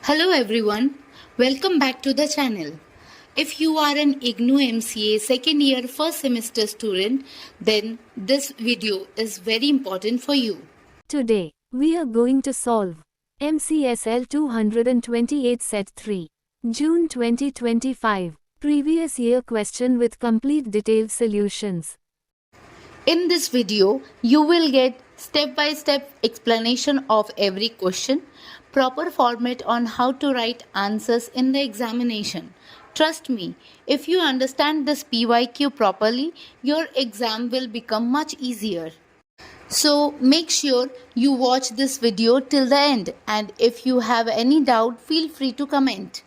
Hello everyone, welcome back to the channel. If you are an IGNOU MCA second year first semester student, then this video is very important for you. Today, we are going to solve MCSL-228 Set 3, June 2025, previous year question with complete detailed solutions. In this video, you will get step-by-step explanation of every question, proper format on how to write answers in the examination. Trust me, if you understand this PYQ properly, your exam will become much easier. So make sure you watch this video till the end, and if you have any doubt, feel free to comment.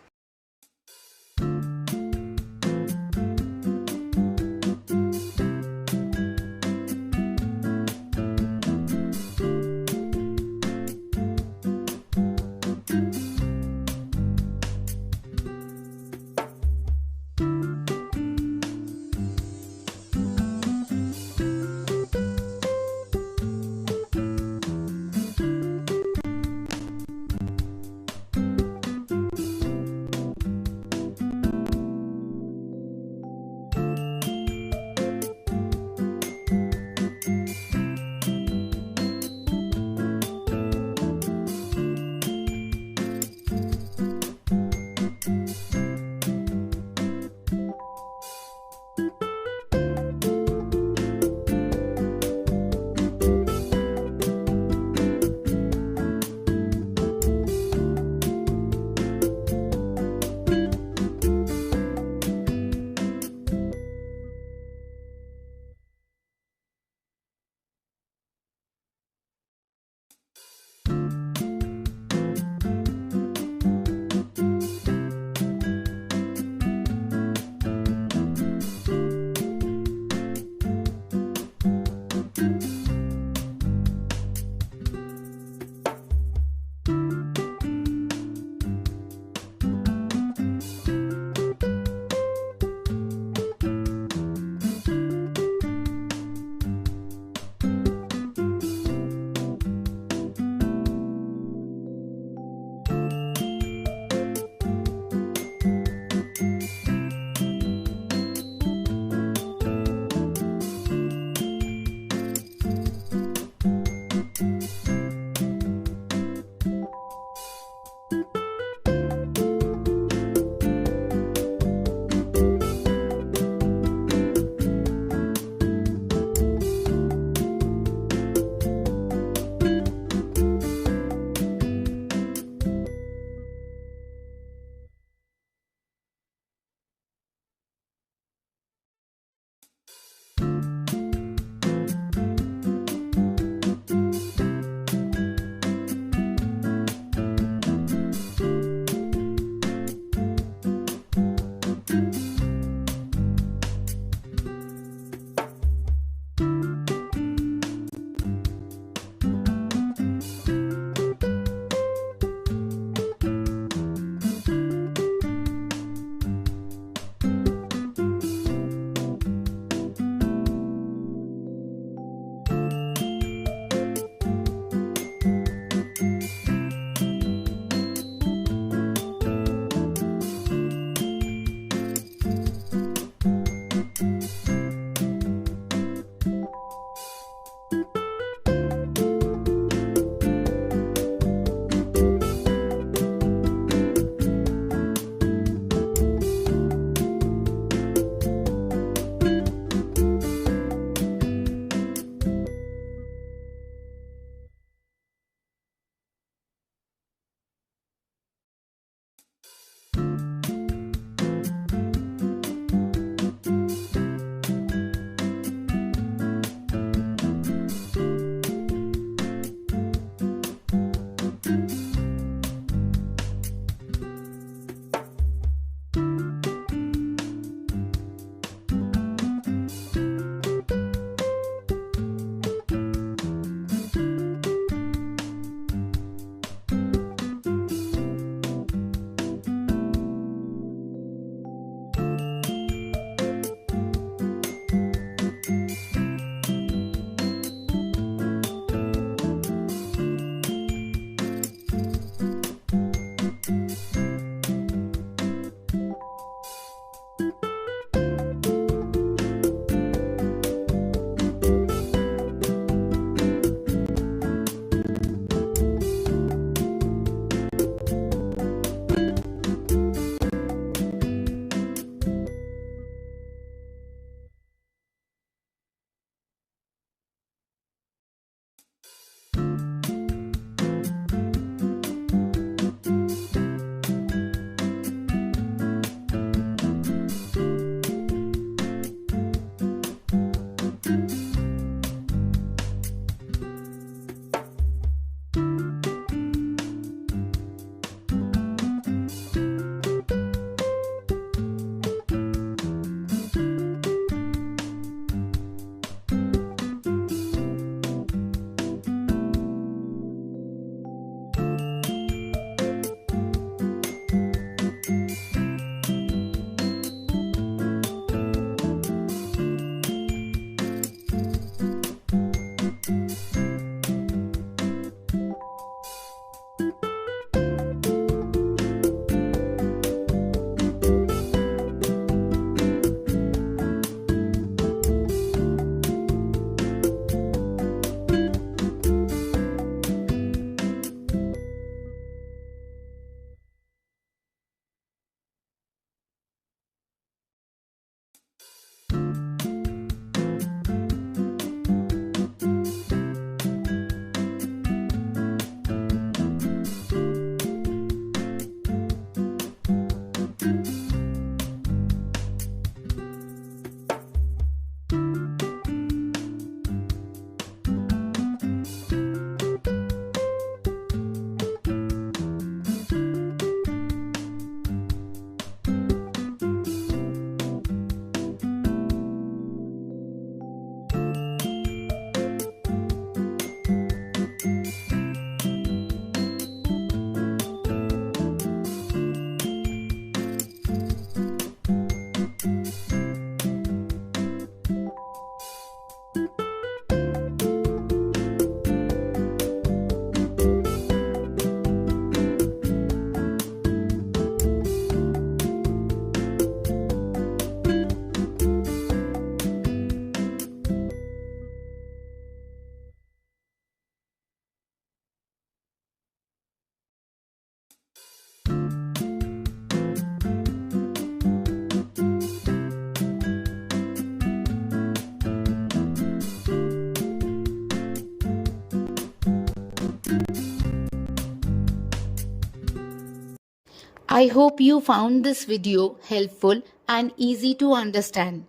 I hope you found this video helpful and easy to understand.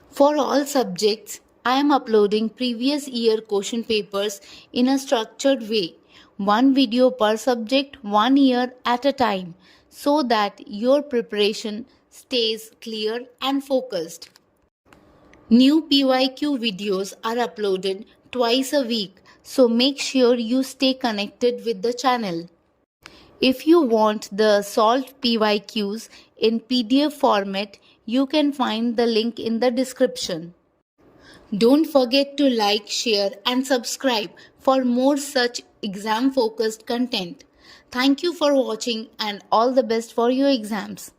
For all subjects, I am uploading previous year question papers in a structured way, one video per subject, 1 year at a time, so that your preparation stays clear and focused. New PYQ videos are uploaded twice a week, so make sure you stay connected with the channel. If you want the solved PYQs in PDF format, you can find the link in the description. Don't forget to like, share and subscribe for more such exam focused content. Thank you for watching and all the best for your exams.